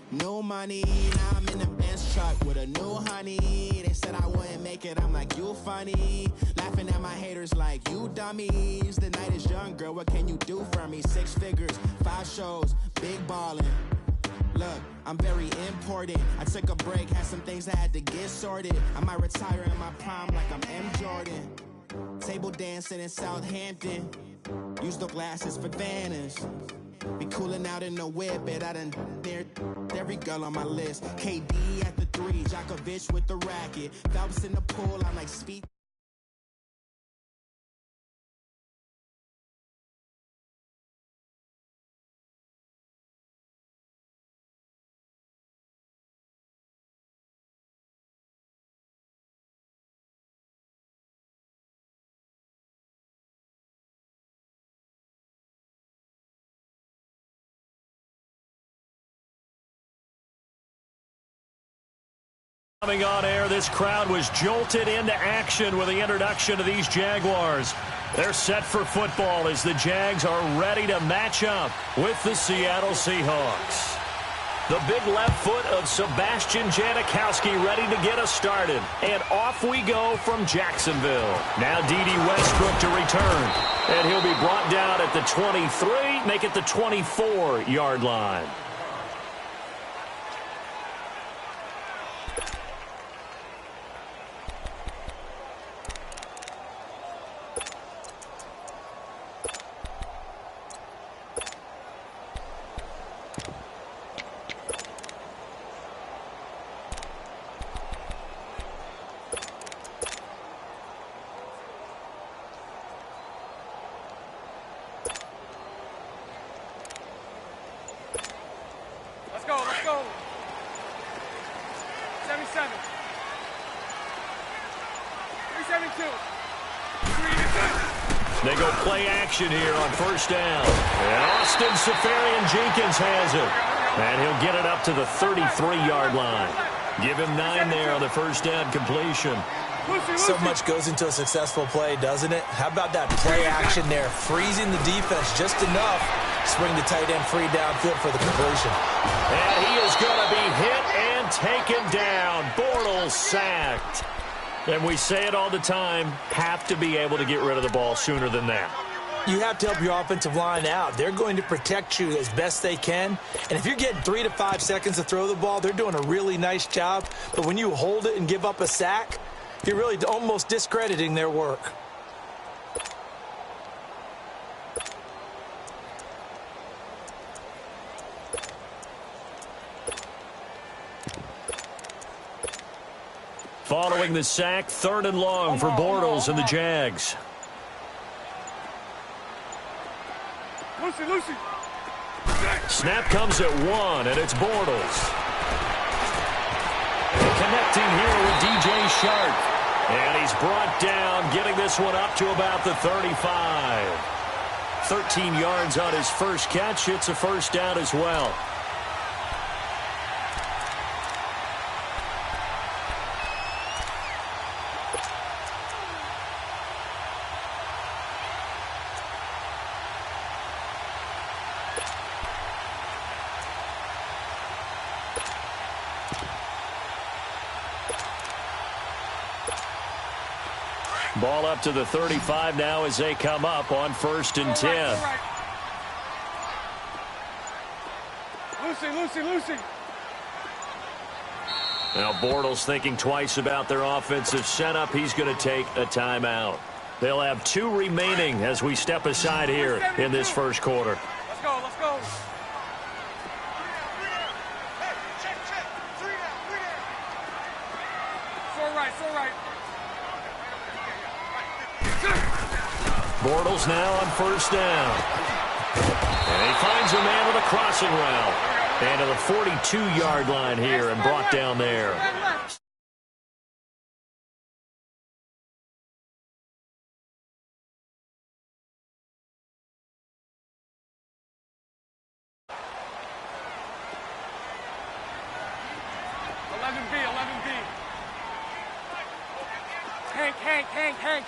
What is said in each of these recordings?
New money, now I'm in the Benz truck with a new honey. They said I wouldn't make it, I'm like, you funny. Laughing at my haters like, you dummies. The night is young, girl, what can you do for me? 6 figures, 5 shows, big ballin'. Look, I'm very important. I took a break, had some things I had to get sorted. I might retire in my prime like I'm M. Jordan. Table dancing in Southampton. Use the glasses for Vanish. Be cooling out in the whip, but I done near every girl on my list. KD at the 3, Djokovic with the racket. Phelps in the pool, I'm like speed. Coming on air, this crowd was jolted into action with the introduction of these Jaguars. They're set for football as the Jags are ready to match up with the Seattle Seahawks. The big left foot of Sebastian Janikowski ready to get us started. And off we go from Jacksonville. Now D.D. Westbrook to return. And he'll be brought down at the 23, make it the 24-yard line. Let's go. 77. 372. They go play action here on first down. And Austin Seferian-Jenkins has it. And he'll get it up to the 33-yard line. Give him 9 there on the first down completion. So much goes into a successful play, doesn't it? How about that play action there? Freezing the defense just enough. Swing the tight end free downfield for the completion. And he is going to be hit and taken down. Bortles sacked. And we say it all the time, have to be able to get rid of the ball sooner than that. You have to help your offensive line out. They're going to protect you as best they can. And if you're getting 3 to 5 seconds to throw the ball, they're doing a really nice job. But when you hold it and give up a sack, you're really almost discrediting their work. Following the sack, 3rd and long for Bortles and the Jags. Lucy. Snap comes at 1, and it's Bortles. Connecting here with DJ Shark. And he's brought down, getting this one up to about the 35. 13 yards on his first catch. It's a first down as well. Ball up to the 35 now as they come up on 1st and 10. Lucy. Now Bortles thinking twice about their offensive setup. He's going to take a timeout. They'll have 2 remaining as we step aside here in this first quarter. Let's go. So right. Bortles now on 1st down. And he finds a man with a crossing route. And to the 42-yard line here and brought down there.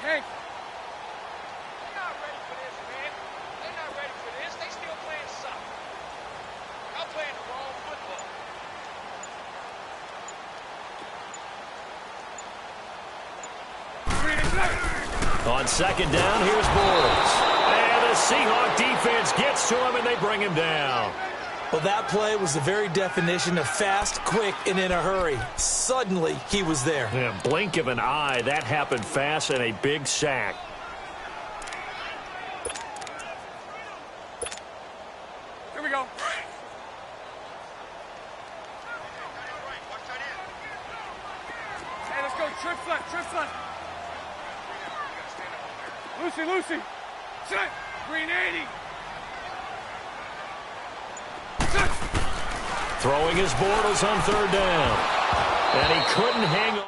Hank. On second down, here's Bortles. And the Seahawk defense gets to him, and they bring him down. Well, that play was the very definition of fast, quick, and in a hurry. Suddenly, he was there. Yeah, blink of an eye. That happened fast, and a big sack. Here we go. Hey, let's go. Trip flat. Lucy. Set. Green 80. Set. Throwing his Bortles on third down. And he couldn't hang on.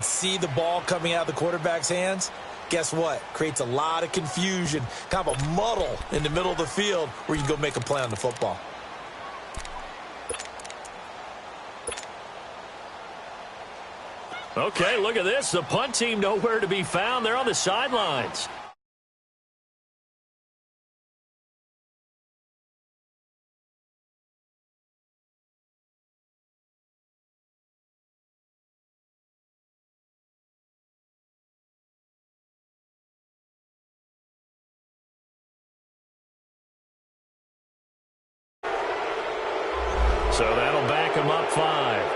See the ball coming out of the quarterback's hands? Guess what? Creates a lot of confusion, kind of a muddle in the middle of the field where you can go make a play on the football. Okay, look at this. The punt team nowhere to be found. They're on the sidelines. So that'll back him up 5.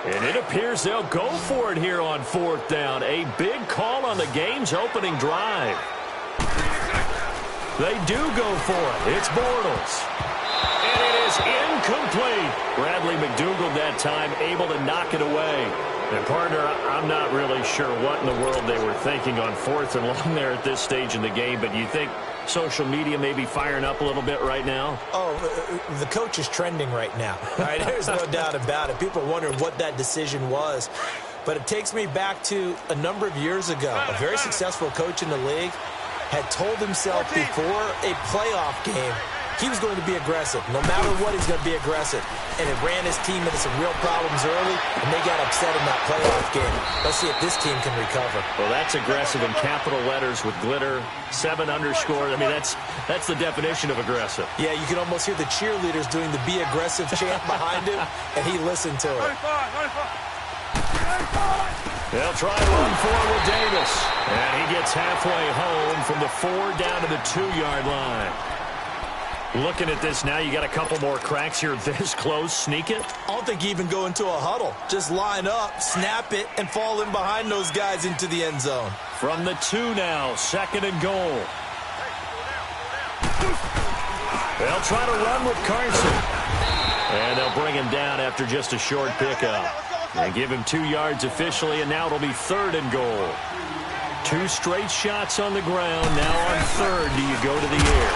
And it appears they'll go for it here on fourth down. A big call on the game's opening drive. They do go for it. It's Bortles. And it is incomplete. Bradley McDougald that time able to knock it away. And, partner, I'm not really sure what in the world they were thinking on fourth and long there at this stage in the game, but you think social media may be firing up a little bit right now? Oh, the coach is trending right now. All right, there's no doubt about it. People are wondering what that decision was. But it takes me back to a number of years ago. A very successful coach in the league had told himself before a playoff game he was going to be aggressive. No matter what, he's going to be aggressive. And it ran his team into some real problems early, and they got upset in that playoff game. Let's see if this team can recover. Well, that's aggressive in capital letters with glitter, 7 underscore. I mean, that's the definition of aggressive. Yeah, you can almost hear the cheerleaders doing the be aggressive chant behind him, and he listened to it. 95. They'll try to run forward with Davis. And he gets halfway home from the 4 down to the 2-yard line. Looking at this now, you got a couple more cracks here this close. Sneak it? I don't think you even go into a huddle. Just line up, snap it, and fall in behind those guys into the end zone. From the 2 now, 2nd and goal. They'll try to run with Carson. And they'll bring him down after just a short pickup. They give him 2 yards officially, and now it'll be 3rd and goal. 2 straight shots on the ground. Now on 3rd, do you go to the air?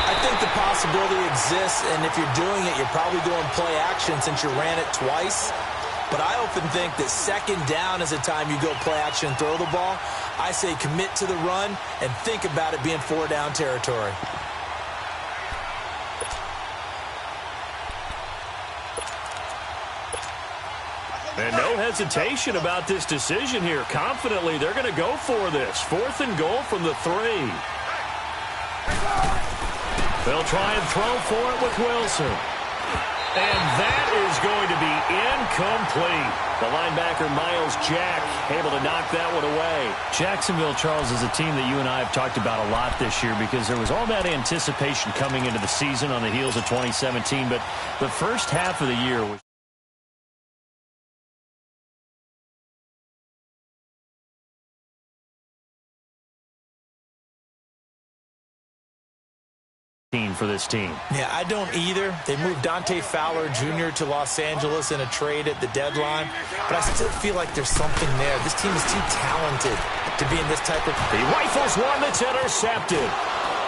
I think the possibility exists, and if you're doing it, you're probably going play action since you ran it twice. But I often think that 2nd down is the time you go play action and throw the ball. I say commit to the run and think about it being 4 down territory. And no hesitation about this decision here. Confidently, they're going to go for this. 4th and goal from the 3. They'll try and throw for it with Wilson. And that is going to be incomplete. The linebacker, Miles Jack, able to knock that one away. Jacksonville, Charles, is a team that you and I have talked about a lot this year because there was all that anticipation coming into the season on the heels of 2017. But the first half of the year was for this team. Yeah, I don't either. They moved Dante Fowler Jr. to Los Angeles in a trade at the deadline, but I still feel like there's something there. This team is too talented to be in this type of... He rifles one that's intercepted.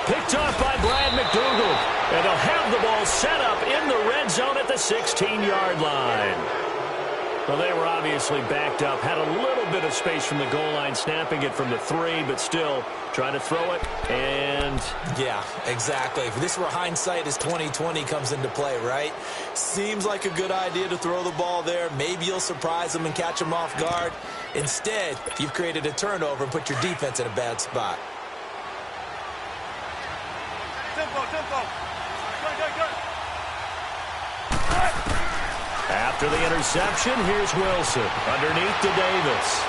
Picked off by Brad McDougal. And they'll have the ball set up in the red zone at the 16-yard line. Well, they were obviously backed up. Had a little bit of space from the goal line, snapping it from the 3, but still trying to throw it. And yeah, exactly. If this were hindsight as 2020 comes into play, right? Seems like a good idea to throw the ball there. Maybe you'll surprise them and catch them off guard. Instead, you've created a turnover and put your defense in a bad spot. Tempo. Good. after the interception, here's Wilson underneath to Davis.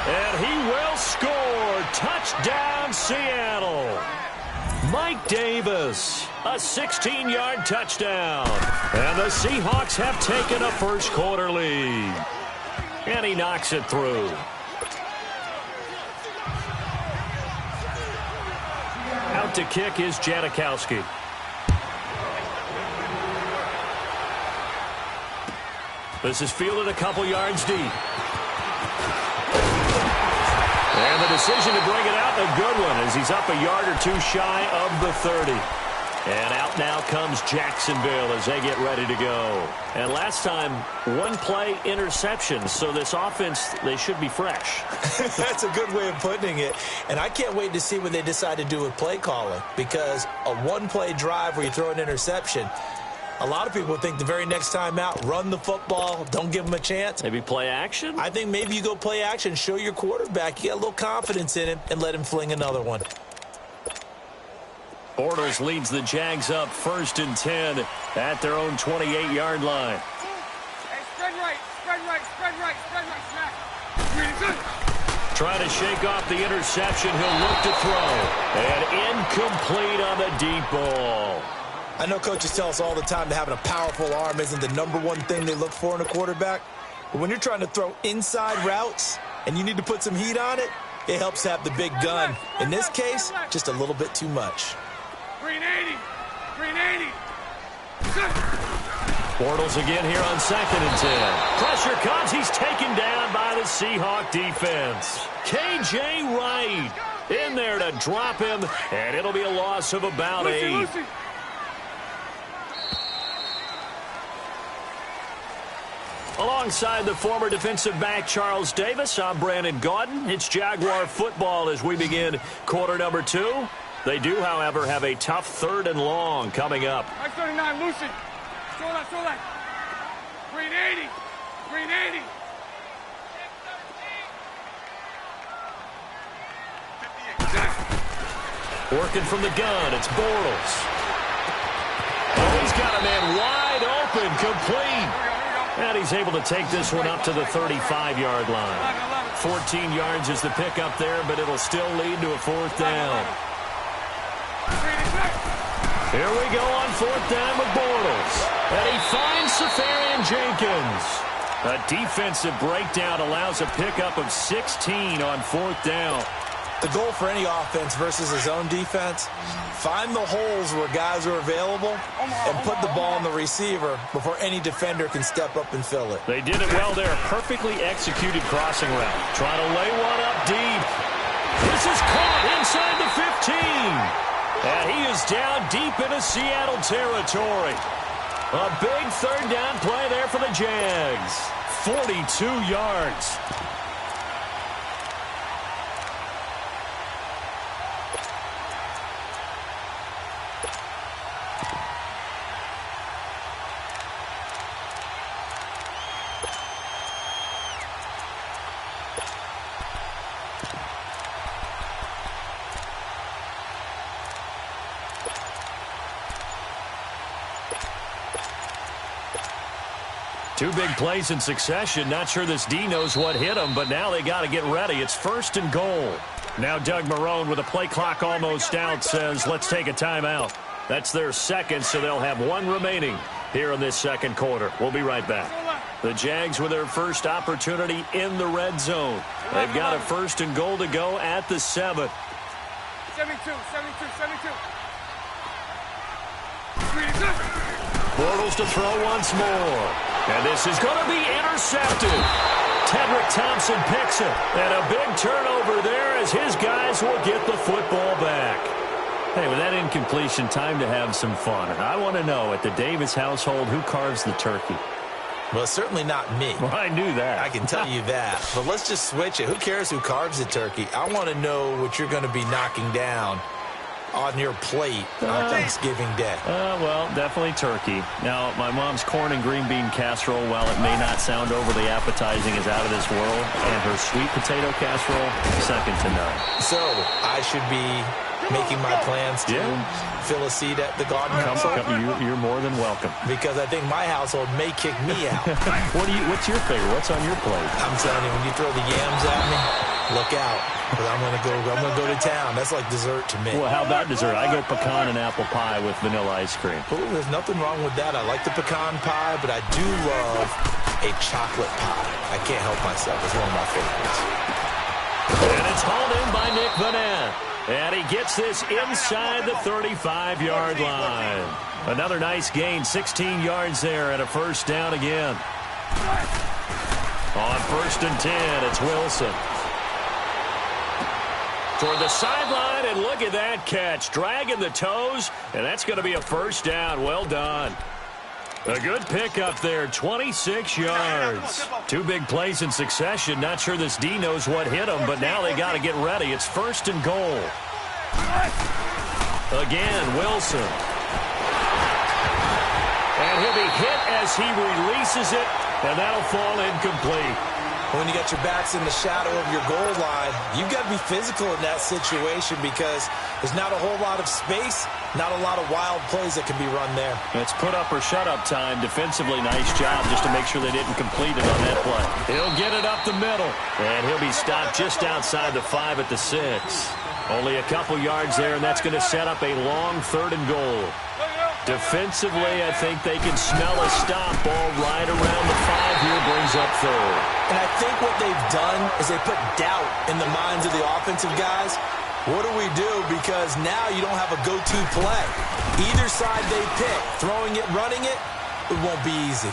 And he will score. Touchdown, Seattle. Mike Davis, a 16-yard touchdown. And the Seahawks have taken a first-quarter lead. And he knocks it through. Out to kick is Janikowski. This is fielded a couple yards deep. And the decision to bring it out, a good one, as he's up a yard or two shy of the 30. And out now comes Jacksonville as they get ready to go. And last time, one play interception, so this offense, they should be fresh. That's a good way of putting it. And I can't wait to see what they decide to do with play calling, because a one-play drive where you throw an interception, a lot of people think the very next time out, run the football, don't give them a chance. Maybe play action? I think maybe you go play action, show your quarterback, you got a little confidence in him, and let him fling another one. Bortles leads the Jags up 1st and 10 at their own 28-yard line. Hey, spread right, smack. Really good. Trying to shake off the interception. He'll look to throw. And incomplete on the deep ball. I know coaches tell us all the time that having a powerful arm isn't the number one thing they look for in a quarterback. But when you're trying to throw inside routes and you need to put some heat on it, it helps to have the big gun. In this case, just a little bit too much. Green 80. Bortles again here on 2nd and 10. Pressure comes. He's taken down by the Seahawk defense. K.J. Wright in there to drop him, and it'll be a loss of about 8. Alongside the former defensive back Charles Davis, I'm Brandon Gaudin. It's Jaguar football as we begin quarter number 2. They do, however, have a tough 3rd and long coming up. 39, Lucy. Throw that. Green 80. Working from the gun, it's Bortles. Oh, he's got a man wide open, complete. And he's able to take this one up to the 35-yard line. 14 yards is the pickup there, but it'll still lead to a 4th down. Here we go on 4th down with Bortles. And he finds Safarian Jenkins. A defensive breakdown allows a pickup of 16 on 4th down. The goal for any offense versus his own defense, find the holes where guys are available and put the ball on the receiver before any defender can step up and fill it. They did it well there. Perfectly executed crossing route. Trying to lay one up deep. This is caught inside the 15. And he is down deep into Seattle territory. A big 3rd down play there for the Jags. 42 yards. Two big plays in succession. Not sure this D knows what hit him, but now they got to get ready. It's 1st and goal. Now Doug Marrone, with a play clock almost out, says, let's take a timeout. That's their second, so they'll have one remaining here in this second quarter. We'll be right back. The Jags with their first opportunity in the red zone. They've got a 1st and goal to go at the 7. 72. Bortles to throw once more. And this is going to be intercepted. Tedrick Thompson picks it. And a big turnover there as his guys will get the football back. Hey, with that incompletion, time to have some fun. And I want to know, at the Davis household, who carves the turkey? Well, certainly not me. Well, I knew that. I can tell you that. But let's just switch it. Who cares who carves the turkey? I want to know what you're going to be knocking down on your plate on Thanksgiving Day. Well, definitely turkey. Now, my mom's corn and green bean casserole, while it may not sound overly appetizing, is out of this world. And her sweet potato casserole, second to none. So, I should be making my plans to fill a seat at the garden household? You're more than welcome. Because I think my household may kick me out. What's your favorite? What's on your plate? I'm telling you, when you throw the yams at me, look out. Because I'm gonna go to town. That's like dessert to me. Well, how about dessert? I go pecan and apple pie with vanilla ice cream. Oh, there's nothing wrong with that. I like the pecan pie, but I do love a chocolate pie. I can't help myself. It's one of my favorites. And it's hauled in by Nick Vanette. And he gets this inside the 35-yard line. Another nice gain, 16 yards there, and a 1st down again. On 1st and 10, it's Wilson. Toward the sideline, and look at that catch. Dragging the toes, and that's going to be a 1st down. Well done. A good pickup there, 26 yards. Two big plays in succession. Not sure this D knows what hit him, but now they got to get ready. It's 1st and goal. Again, Wilson. And he'll be hit as he releases it, and that'll fall incomplete. When you got your backs in the shadow of your goal line, you've got to be physical in that situation because there's not a whole lot of space, not a lot of wild plays that can be run there. It's put up or shut up time. Defensively, nice job just to make sure they didn't complete it on that play. He'll get it up the middle, and he'll be stopped just outside the 5 at the 6. Only a couple yards there, and that's going to set up a long 3rd and goal. Defensively, I think they can smell a stop. Ball right around the 5 here, brings up 3rd. And I think what they've done is they put doubt in the minds of the offensive guys. What do we do? Because now you don't have a go-to play. Either side they pick, throwing it, running it, it won't be easy.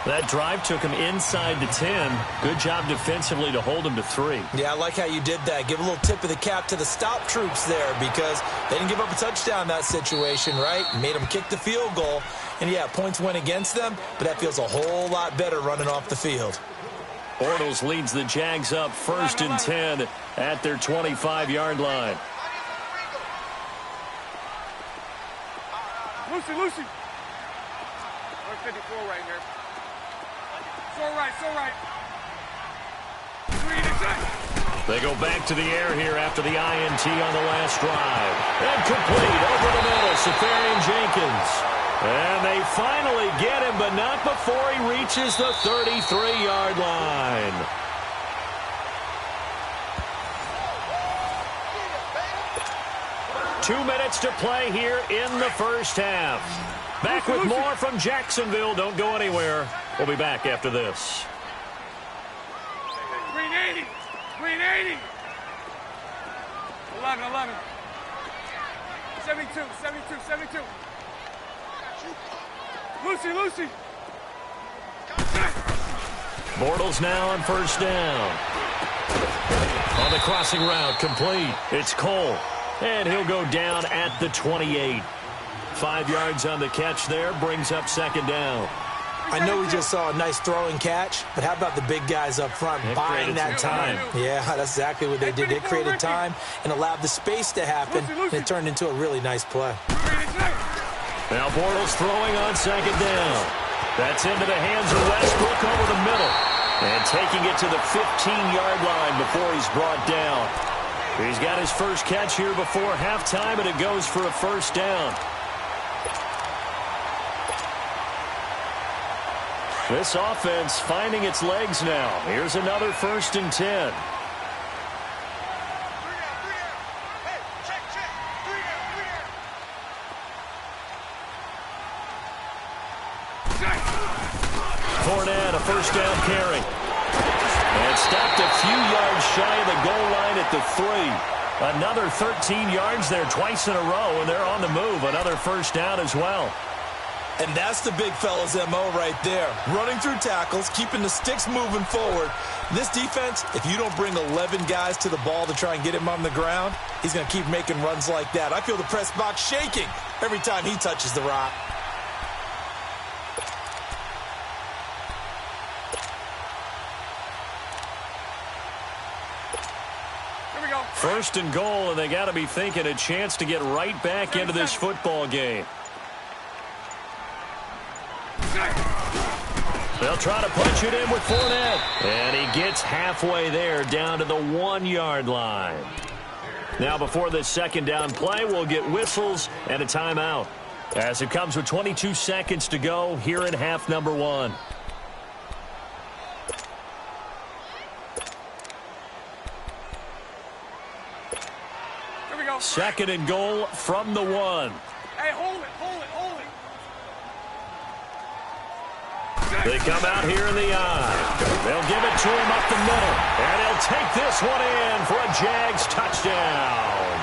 That drive took him inside the 10. Good job defensively to hold him to 3. Yeah, I like how you did that. Give a little tip of the cap to the stop troops there because they didn't give up a touchdown in that situation, right? Made them kick the field goal. And, yeah, points went against them, but that feels a whole lot better running off the field. Bortles leads the Jags up 1st and 10 at their 25-yard line. Lucy. 154 right here. So right. They go back to the air here after the INT on the last drive. And complete over the middle, Safarian Jenkins. And they finally get him, but not before he reaches the 33-yard line. Two minutes to play here in the first half. Back with more from Jacksonville. Don't go anywhere. We'll be back after this. Green 80. 11. 72. Lucy. Bortles now on 1st down. On the crossing route, complete. It's Cole. And he'll go down at the 28. 5 yards on the catch there, brings up 2nd down. I know we just saw a nice throwing catch, but how about the big guys up front buying that time? Yeah, that's exactly what they did. They created time and allowed the space to happen, and it turned into a really nice play. Now Bortles throwing on 2nd down. That's into the hands of Westbrook over the middle. And taking it to the 15-yard line before he's brought down. He's got his first catch here before halftime, and it goes for a 1st down. This offense finding its legs now. Here's another 1st and 10. Fournette, a 1st down carry. And stopped a few yards shy of the goal line at the 3. Another 13 yards there twice in a row, and they're on the move. Another 1st down as well. And that's the big fella's MO right there. Running through tackles, keeping the sticks moving forward. This defense, if you don't bring 11 guys to the ball to try and get him on the ground, he's going to keep making runs like that. I feel the press box shaking every time he touches the rock. Here we go. 1st and goal, and they got to be thinking a chance to get right back into this football game. They'll try to punch it in with Fournette. And he gets halfway there down to the 1-yard line. Now before this 2nd down play, we'll get whistles and a timeout. As it comes with 22 seconds to go here in half number 1. Here we go. 2nd and goal from the 1. Hey, hold it, hold it, hold it. They come out here in the eye. They'll give it to him up the middle. And he'll take this one in for a Jags touchdown.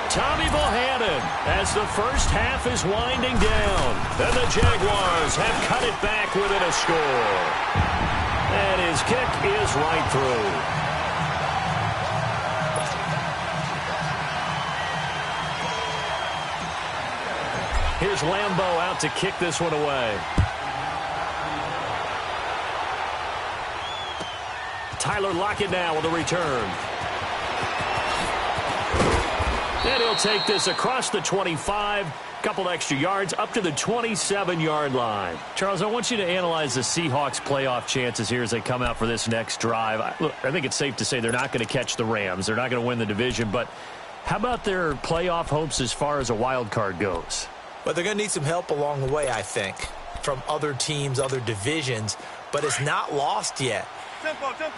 Tommy Bohannon as the first half is winding down. And the Jaguars have cut it back within a score. And his kick is right through. Here's Lambeau out to kick this one away. Tyler Lockett now with a return. And he'll take this across the 25, couple extra yards, up to the 27-yard line. Charles, I want you to analyze the Seahawks' playoff chances here as they come out for this next drive. I think it's safe to say they're not going to catch the Rams. They're not going to win the division. But how about their playoff hopes as far as a wild card goes? But they're going to need some help along the way, I think, from other teams, other divisions. But it's not lost yet.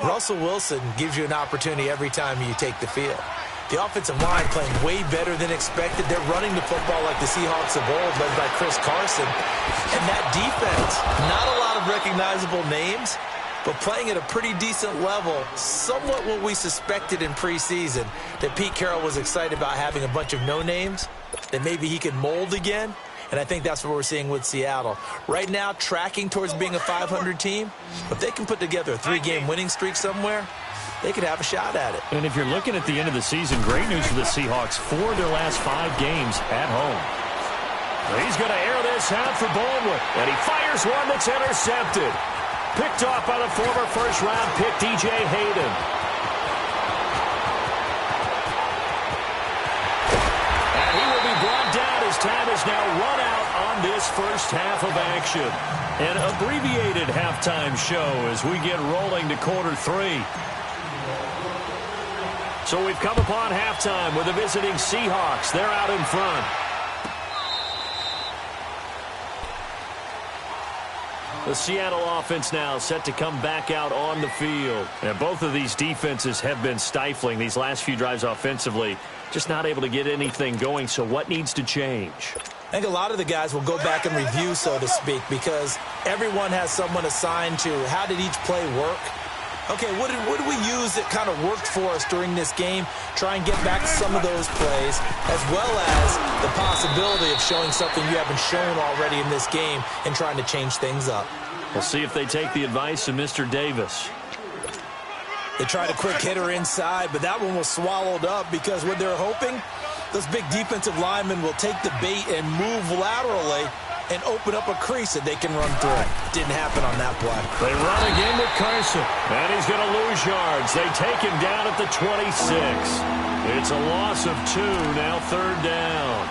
Russell Wilson gives you an opportunity every time you take the field. The offensive line playing way better than expected. They're running the football like the Seahawks of old, led by Chris Carson. And that defense, not a lot of recognizable names, but playing at a pretty decent level, somewhat what we suspected in preseason, that Pete Carroll was excited about having a bunch of no-names, that maybe he could mold again. And I think that's what we're seeing with Seattle. Right now, tracking towards being a 500 team. If they can put together a 3-game winning streak somewhere, they could have a shot at it. And if you're looking at the end of the season, great news for the Seahawks. 4 of their last 5 games at home. He's going to air this out for Baldwin. And he fires one that's intercepted. Picked off by the former first-round pick, DJ Hayden. And he will be brought down. His time is now run out on this first half of action. An abbreviated halftime show as we get rolling to quarter 3. So we've come upon halftime with the visiting Seahawks. They're out in front. The Seattle offense now set to come back out on the field. And both of these defenses have been stifling these last few drives offensively. Just not able to get anything going. So what needs to change? I think a lot of the guys will go back and review, so to speak, because everyone has someone assigned to how did each play work. Okay, what did we use that kind of worked for us during this game? Try and get back to some of those plays, as well as the possibility of showing something you haven't shown already in this game and trying to change things up. We'll see if they take the advice of Mr. Davis. They tried a quick hitter inside, but that one was swallowed up because what they're hoping, those big defensive linemen will take the bait and move laterally and open up a crease that they can run through. Didn't happen on that play. They run again with Carson, and he's going to lose yards. They take him down at the 26. It's a loss of 2, now 3rd down.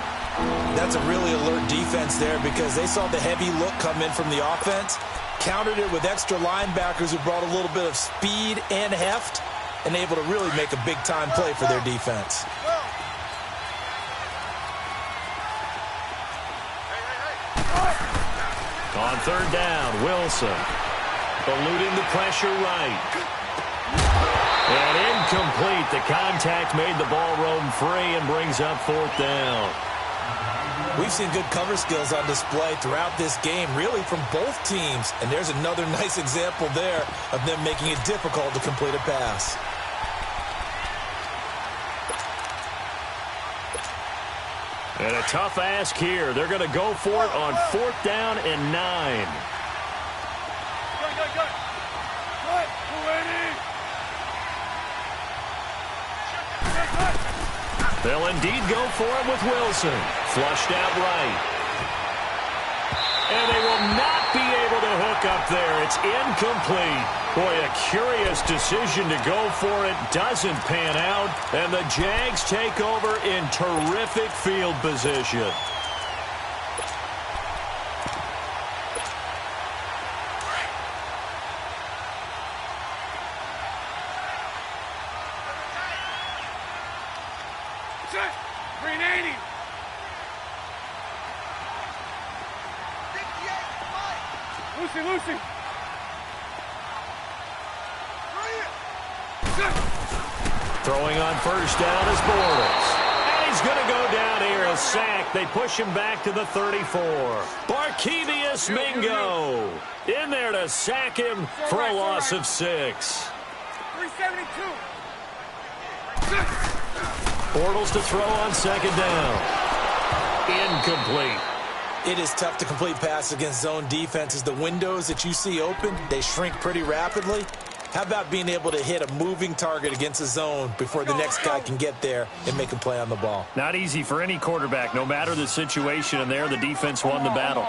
That's a really alert defense there because they saw the heavy look come in from the offense, countered it with extra linebackers who brought a little bit of speed and heft, and able to really make a big-time play for their defense. On On third down, Wilson. Eluding the pressure right. And incomplete. The contact made the ball roam free and brings up fourth down. We've seen good cover skills on display throughout this game, really from both teams. And there's another nice example there of them making it difficult to complete a pass. And a tough ask here. They're going to go for it on fourth down and 9. Good. They'll indeed go for it with Wilson. Flushed out right. And they will not be able to hook up there. It's incomplete. Boy, a curious decision to go for it. Doesn't pan out. And the Jags take over in terrific field position. Green 80. Lucy. Throwing on first down is Bortles. And he's going to go down here, a sack. They push him back to the 34. Barkevius Mingo in there to sack him for a loss of 6. 372. Bortles to throw on second down. Incomplete. It is tough to complete passes against zone defenses. The windows that you see open, they shrink pretty rapidly. How about being able to hit a moving target against a zone before the next guy can get there and make a play on the ball? Not easy for any quarterback, no matter the situation, and there the defense won the battle.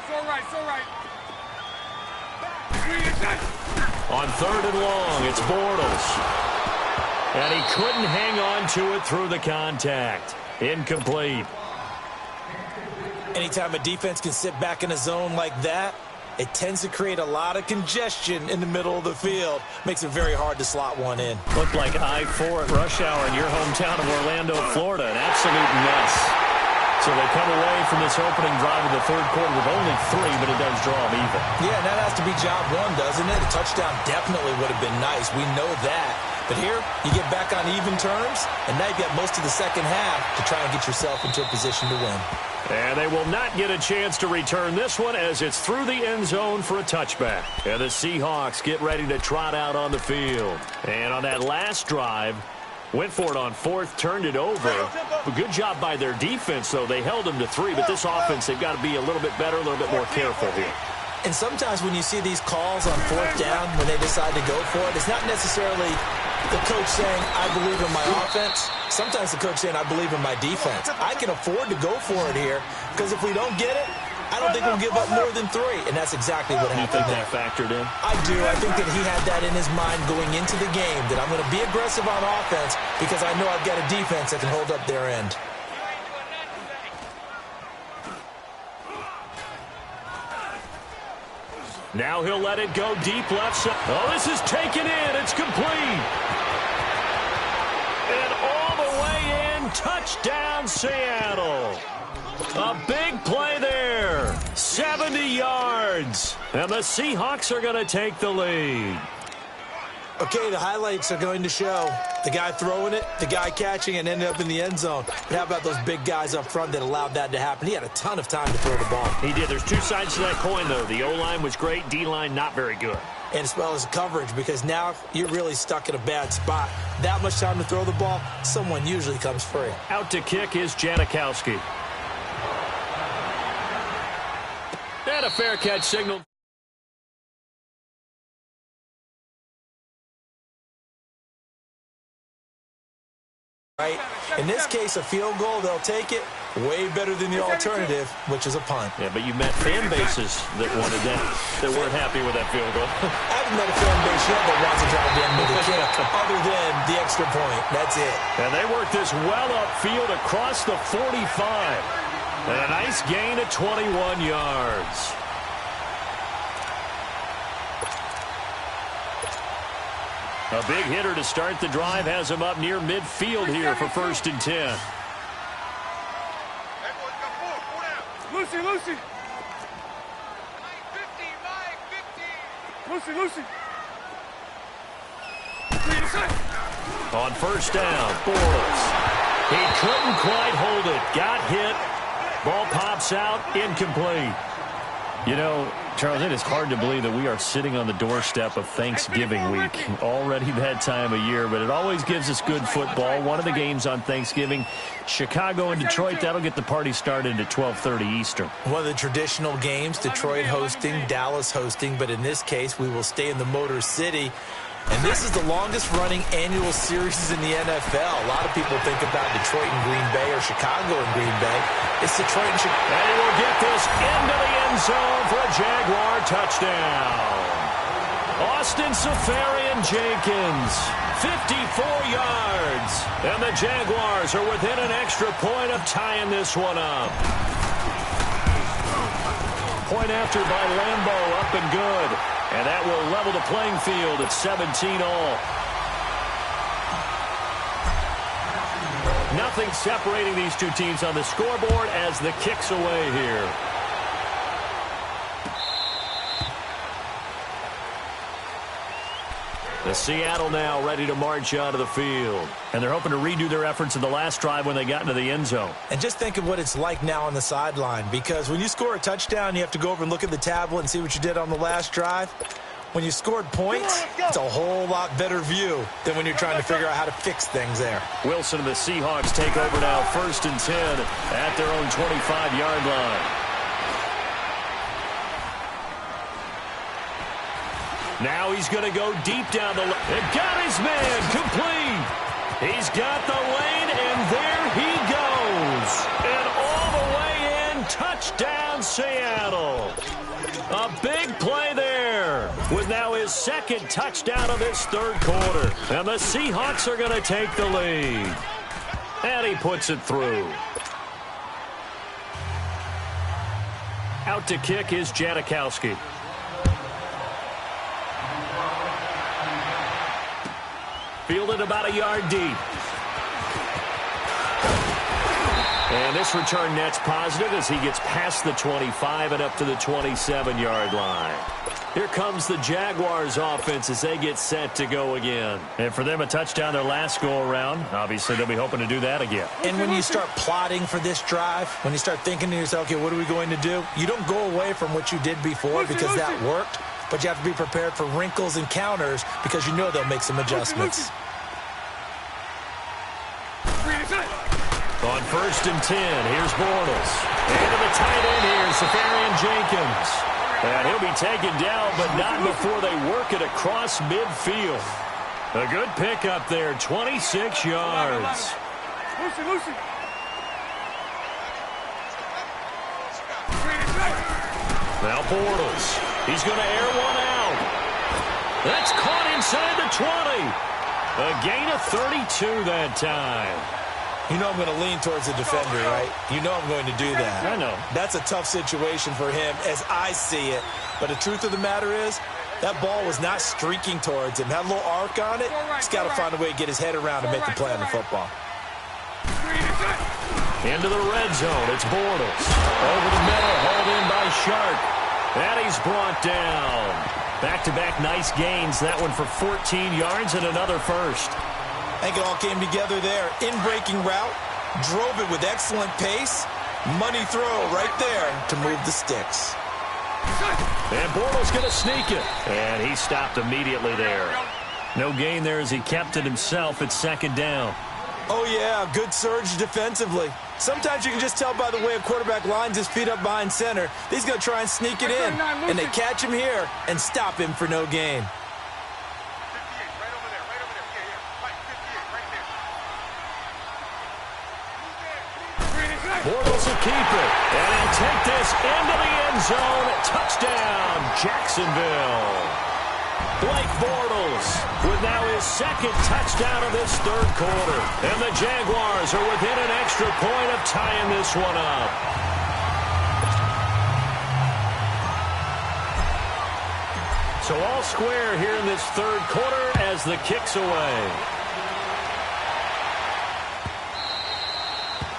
So right. On third and long, it's Bortles. And he couldn't hang on to it through the contact. Incomplete. Anytime a defense can sit back in a zone like that, it tends to create a lot of congestion in the middle of the field. Makes it very hard to slot one in. Looked like I-4 at rush hour in your hometown of Orlando, Florida. An absolute mess. So they come away from this opening drive in the third quarter with only 3, but it does draw them even. Yeah, and that has to be job one, doesn't it? A touchdown definitely would have been nice. We know that. But here, you get back on even terms, and now you've got most of the second half to try and get yourself into a position to win. And they will not get a chance to return this one as it's through the end zone for a touchback. And the Seahawks get ready to trot out on the field. And on that last drive, went for it on fourth, turned it over. A good job by their defense, though. They held them to 3, but this offense, they've got to be a little bit better, a little bit more careful here. And sometimes when you see these calls on fourth down, when they decide to go for it, it's not necessarily the coach saying, I believe in my offense. Sometimes the coach saying, I believe in my defense. I can afford to go for it here because if we don't get it, I don't think we'll give up more than 3. And that's exactly what happened there. You think that factored in? I do. I think that he had that in his mind going into the game, that I'm going to be aggressive on offense because I know I've got a defense that can hold up their end. Now he'll let it go deep left side. Oh, this is taken in. It's complete. And all the way in. Touchdown, Seattle. A big play there. 70 yards. And the Seahawks are going to take the lead. Okay, the highlights are going to show the guy throwing it, the guy catching, and ended up in the end zone. But how about those big guys up front that allowed that to happen? He had a ton of time to throw the ball. He did. There's 2 sides to that coin, though. The O-line was great. D-line not very good. And as well as coverage, because now you're really stuck in a bad spot. That much time to throw the ball, someone usually comes free. Out to kick is Janikowski. And a fair catch signal. Right? In this case, a field goal, they'll take it. Way better than the alternative, which is a punt. Yeah, but you've met fan bases that wanted that, that weren't happy with that field goal. I haven't met a fan base yet that wants to drive in with a kick other than the extra point. That's it. And they work this well upfield across the 45. And a nice gain of 21 yards. A big hitter to start the drive has him up near midfield here for 1st and 10. Lucy, Lucy. 50, Mike, 50. Lucy, Lucy. On first down, Bortles. He couldn't quite hold it. Got hit. Ball pops out, incomplete. You know, Charles, it is hard to believe that we are sitting on the doorstep of Thanksgiving week. Already that time of year, but it always gives us good football. One of the games on Thanksgiving, Chicago and Detroit, that'll get the party started at 12:30 Eastern. One of the traditional games, Detroit hosting, Dallas hosting, but in this case, we will stay in the Motor City. And this is the longest-running annual series in the NFL. A lot of people think about Detroit and Green Bay or Chicago and Green Bay. It's Detroit and Chicago. And he will get this into the end zone for a Jaguar touchdown. Austin Safarian-Jenkins, 54 yards. And the Jaguars are within an extra point of tying this one up. Point after by Lambo, up and good. And that will level the playing field at 17 all. Nothing separating these two teams on the scoreboard as the kick's away here. The Seattle now ready to march out of the field. And they're hoping to redo their efforts in the last drive when they got into the end zone. And just think of what it's like now on the sideline, because when you score a touchdown, you have to go over and look at the tablet and see what you did on the last drive. When you scored points, it's a whole lot better view than when you're trying to figure out how to fix things there. Wilson and the Seahawks take over now, 1st and 10 at their own 25-yard line. Now he's going to go deep down the lane. And got his man complete. He's got the lane, and there he goes. And all the way in, touchdown Seattle. A big play there with now his second touchdown of this third quarter. And the Seahawks are going to take the lead. And he puts it through. Out to kick is Janikowski. Fielded about a yard deep. And this return net's positive as he gets past the 25 and up to the 27-yard line. Here comes the Jaguars offense as they get set to go again. And for them, a touchdown their last go-around. Obviously, they'll be hoping to do that again. And when you start plotting for this drive, when you start thinking to yourself, okay, what are we going to do? You don't go away from what you did before because that worked. But you have to be prepared for wrinkles and counters because you know they'll make some adjustments. On 1st and 10, here's Bortles. Into the tight end here, Safarian-Jenkins. And he'll be taken down, but not before they work it across midfield. A good pickup there, 26 yards. Lucy. Now Bortles. He's going to air one out. That's caught inside the 20. A gain of 32 that time. You know I'm going to lean towards the defender, right? You know I'm going to do that. I know. That's a tough situation for him as I see it. But the truth of the matter is, that ball was not streaking towards him. Had a little arc on it. He's got to find a way to get his head around and make the play on the football. Into the red zone. It's Bortles. Over the middle, hauled in by Sharp. And he's brought down. Back-to-back nice gains. That one for 14 yards and another first. I think it all came together there. In-breaking route. Drove it with excellent pace. Money throw right there to move the sticks. And Bortles going to sneak it. And he stopped immediately there. No gain there as he kept it himself at 2nd down. Oh, yeah, good surge defensively. Sometimes you can just tell by the way a quarterback lines his feet up behind center. He's going to try and sneak it in. And they catch him here and stop him for no gain. Bortles will keep it. And he'll take this into the end zone. Touchdown, Jacksonville. Blake Bortles with now his 2nd touchdown of this third quarter. And the Jaguars are within an extra point of tying this one up. So all square here in this third quarter as the kick's away.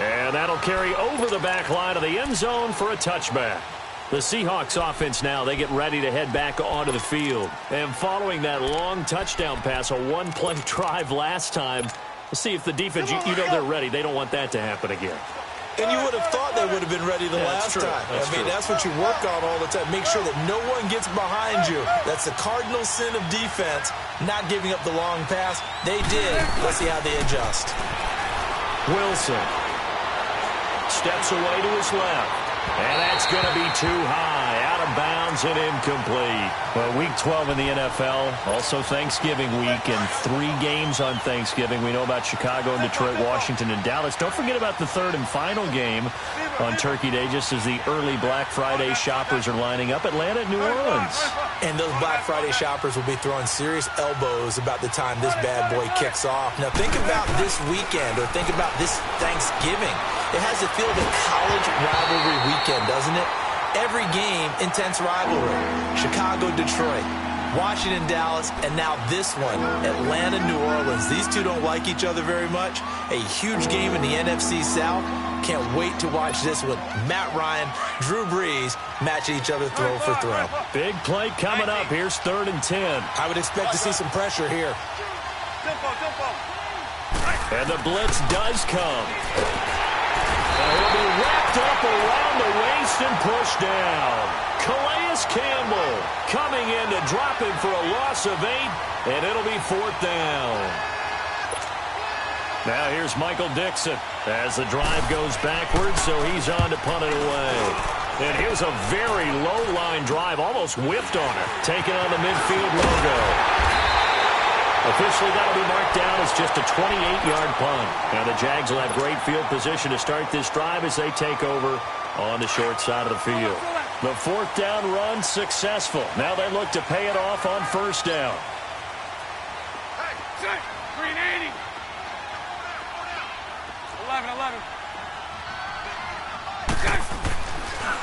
And that'll carry over the back line of the end zone for a touchback. The Seahawks offense now, they get ready to head back onto the field. And following that long touchdown pass, a one-play drive last time, let's see if the defense, you know they're ready. They don't want that to happen again. And you would have thought they would have been ready the last time. That's what you work on all the time. Make sure that no one gets behind you. That's the cardinal sin of defense, not giving up the long pass. They did. Let's see how they adjust. Wilson steps away to his left. And that's going to be too high, out of bounds and incomplete. Well, Week 12 in the NFL, also Thanksgiving week, and 3 games on Thanksgiving. We know about Chicago and Detroit, Washington, and Dallas. Don't forget about the third and final game on Turkey Day, just as the early Black Friday shoppers are lining up. Atlanta and New Orleans. And those Black Friday shoppers will be throwing serious elbows about the time this bad boy kicks off. Now, think about this weekend, or think about this Thanksgiving. It has the feel of a college rivalry weekend, doesn't it? Every game, intense rivalry. Chicago, Detroit, Washington, Dallas, and now this one, Atlanta, New Orleans. These two don't like each other very much. A huge game in the NFC South. Can't wait to watch this one. Matt Ryan, Drew Brees matching each other throw for throw. Big play coming up. Here's 3rd and 10. I would expect to see some pressure here. And the blitz does come. He'll be wrapped up around the waist and pushed down. Calais Campbell coming in to drop him for a loss of 8, and it'll be 4th down. Now here's Michael Dixon as the drive goes backwards, so he's on to punt it away. And here's a very low-line drive, almost whiffed on it, taking on the midfield logo. Officially, that'll be marked down as just a 28-yard punt. Now the Jags will have great field position to start this drive as they take over on the short side of the field. The 4th down run successful. Now they look to pay it off on 1st down. Hey, 380. 11.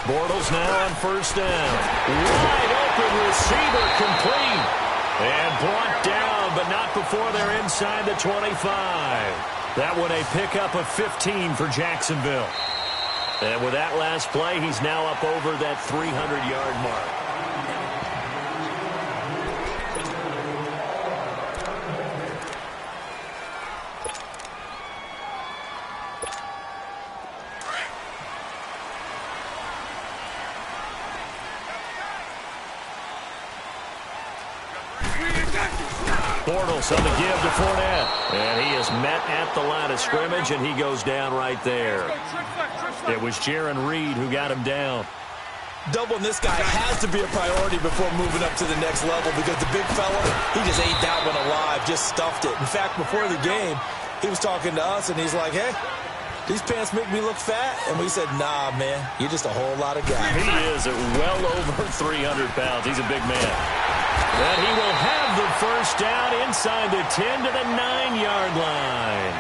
Bortles now on 1st down. Wide open receiver complete. And brought down, but not before they're inside the 25. That one a pickup of 15 for Jacksonville. And with that last play, he's now up over that 300-yard mark. Bortles on the give to Fournette. And he is met at the line of scrimmage, and he goes down right there. It was Jaron Reed who got him down. Doubling this guy has to be a priority before moving up to the next level, because the big fella, he just ate that one alive, just stuffed it. In fact, before the game, he was talking to us, and he's like, hey, these pants make me look fat. And we said, nah, man, you're just a whole lot of guy. He is at well over 300 pounds. He's a big man. And he will have the 1st down inside the 10 to the 9-yard line.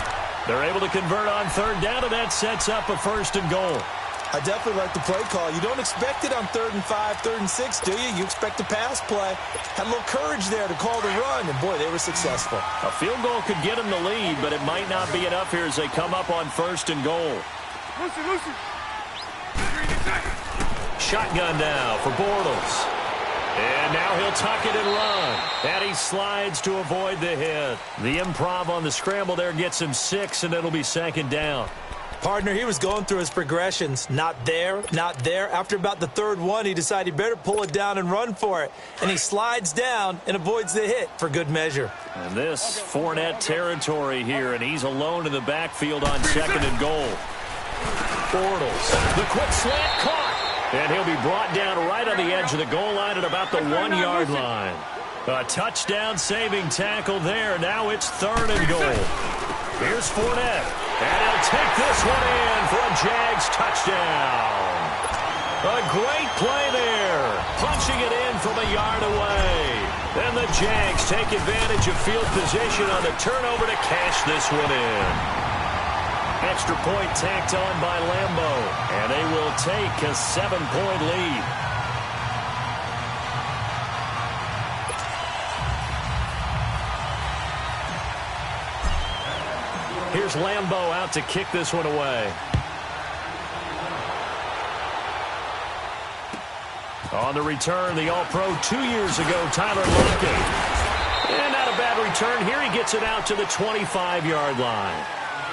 They're able to convert on 3rd down, and that sets up a 1st and goal. I definitely like the play call. You don't expect it on 3rd and 5, 3rd and 6, do you? You expect a pass play. Had a little courage there to call the run, and boy, they were successful. A field goal could get them the lead, but it might not be enough here as they come up on 1st and goal. Lucy. Shotgun now for Bortles. And now he'll tuck it and run. And he slides to avoid the hit. The improv on the scramble there gets him 6, and it'll be 2nd down. Partner, he was going through his progressions. Not there, not there. After about the 3rd one, he decided he better pull it down and run for it. And he slides down and avoids the hit for good measure. And this Fournette territory here, and he's alone in the backfield on 2nd and goal. Bortles, the quick slant caught. And he'll be brought down right on the edge of the goal line at about the 1-yard line. A touchdown saving tackle there. Now it's 3rd and goal. Here's Fournette. And he'll take this one in for a Jags touchdown. A great play there. Punching it in from a yard away. And the Jags take advantage of field position on the turnover to cash this one in. Extra point tacked on by Leemo, and they will take a 7-point lead. Here's Leemo out to kick this one away. On the return, the All-Pro 2 years ago, Tyler Lockett. And not a bad return here. He gets it out to the 25-yard line.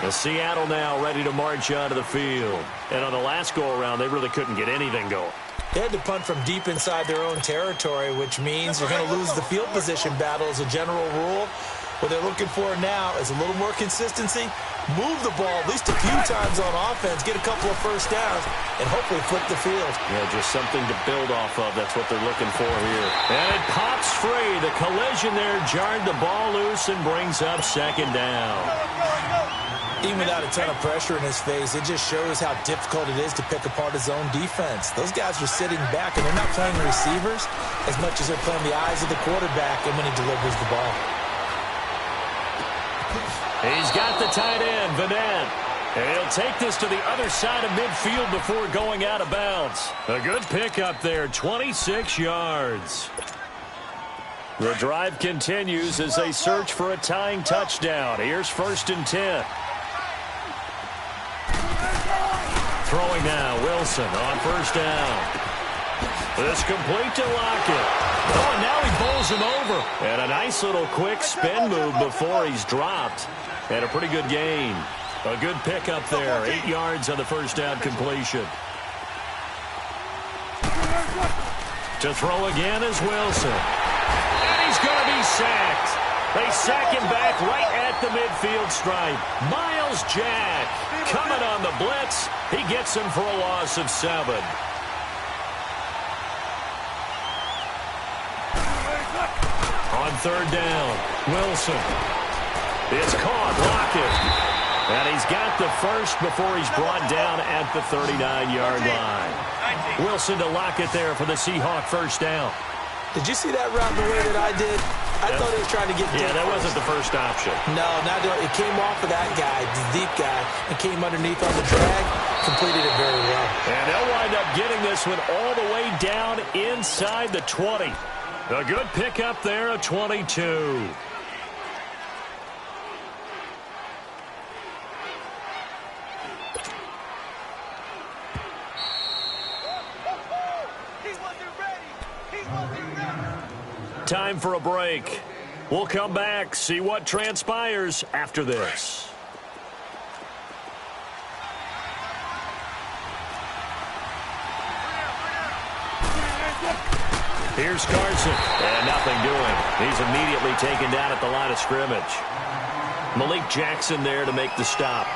The Seattle now ready to march onto the field. And on the last go-around, they really couldn't get anything going. They had to punt from deep inside their own territory, which means you're going to lose the field position battle as a general rule. What they're looking for now is a little more consistency, move the ball at least a few times on offense, get a couple of first downs, and hopefully flip the field. Yeah, just something to build off of. That's what they're looking for here. And it pops free. The collision there jarred the ball loose and brings up second down. Even without a ton of pressure in his face, it just shows how difficult it is to pick apart his own defense. Those guys are sitting back, and they're not playing receivers as much as they're playing the eyes of the quarterback and when he delivers the ball. He's got the tight end, Vanette. And he'll take this to the other side of midfield before going out of bounds. A good pickup there, 26 yards. The drive continues as they search for a tying touchdown. Here's 1st and 10. Throwing now, Wilson on 1st down. This complete to Lockett. Oh, and now he bowls him over. And a nice little quick spin move before he's dropped. And a pretty good gain. A good pickup there. 8 yards on the 1st down completion. To throw again is Wilson. And he's going to be sacked. They sack him back right at the midfield stripe. Miles Jack coming on the blitz. He gets him for a loss of 7. On 3rd down, Wilson. It's caught, Lockett. And he's got the first before he's brought down at the 39-yard line. Wilson to Lockett there for the Seahawk 1st down. Did you see that route the way that I did? I thought he was trying to get deep. Yeah, that wasn't the first option. No, it came off of that guy, the deep guy, and came underneath on the drag. Completed it very well. And they'll wind up getting this one all the way down inside the 20. A good pickup there, a 22. Time for a break. We'll come back, see what transpires after this. Here's Carson. And nothing doing. He's immediately taken down at the line of scrimmage. Malik Jackson there to make the stop.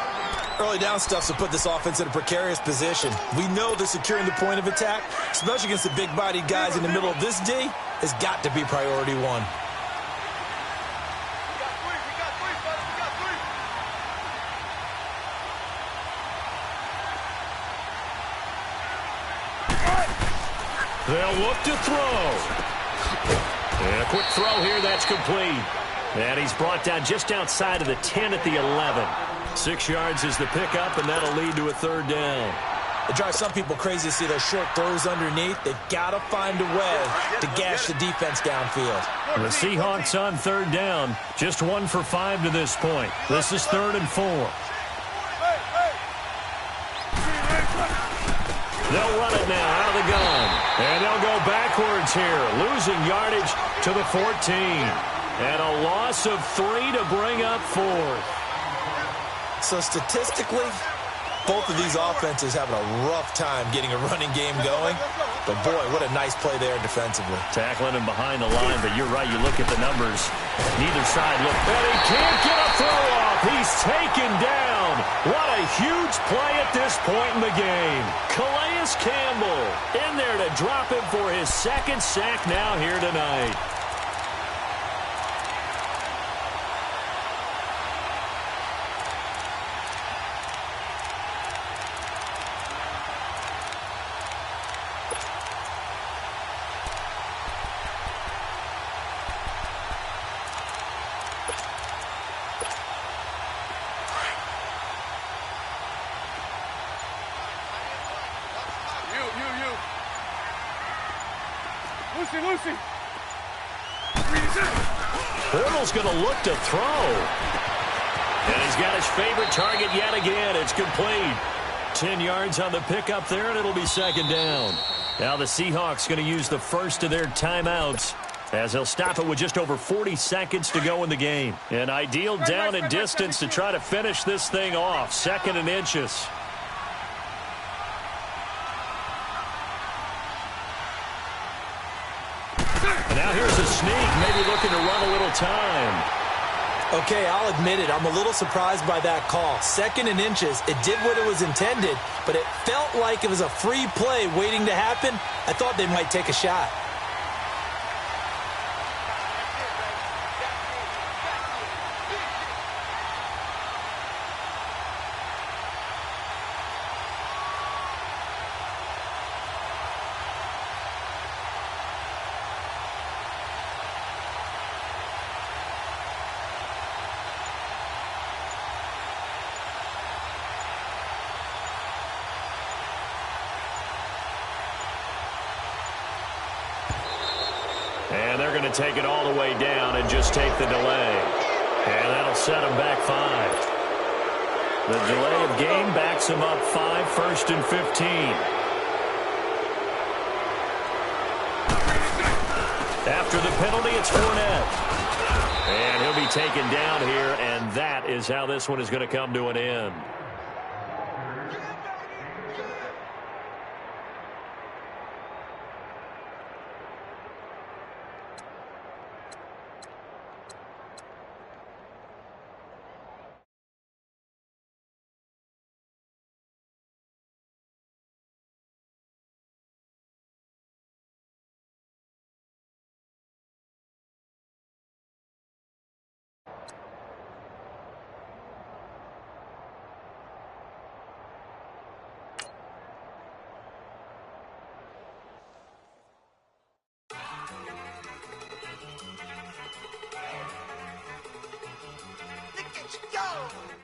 Early down stuff to put this offense in a precarious position. We know they're securing the point of attack, especially against the big-bodied guys in the middle of this D, has got to be priority 1. They'll look to throw. And a quick throw here, that's complete. And he's brought down just outside of the 10 at the 11. 6 yards is the pickup, and that'll lead to a 3rd down. It drives some people crazy to see those short throws underneath. They've got to find a way to gash the defense downfield. The Seahawks on 3rd down, just 1 for 5 to this point. This is 3rd and 4. They'll run it now out of the gun. And they'll go backwards here, losing yardage to the 14. And a loss of 3 to bring up 4th. So statistically, both of these offenses having a rough time getting a running game going. But, boy, what a nice play there defensively. Tackling him behind the line, but you're right. You look at the numbers. Neither side look. And he can't get a throw off. He's taken down. What a huge play at this point in the game. Calais Campbell in there to drop him for his 2nd sack now here tonight. Lucy. Bortles going to look to throw. And he's got his favorite target yet again. It's complete. 10 yards on the pickup there, and it'll be 2nd down. Now the Seahawks going to use the first of their timeouts as they'll stop it with just over 40 seconds to go in the game. An ideal down and distance to try to finish this thing off. 2nd and inches. And now here's a sneak, maybe looking to run a little time. Okay, I'll admit it. I'm a little surprised by that call. 2nd and inches. It did what it was intended, but it felt like it was a free play waiting to happen. I thought they might take a shot. And they're going to take it all the way down and just take the delay. And that'll set them back 5. The delay of game backs them up 5, 1st and 15. After the penalty, it's Fournette. And he'll be taken down here, and that is how this one is going to come to an end. Look at you go!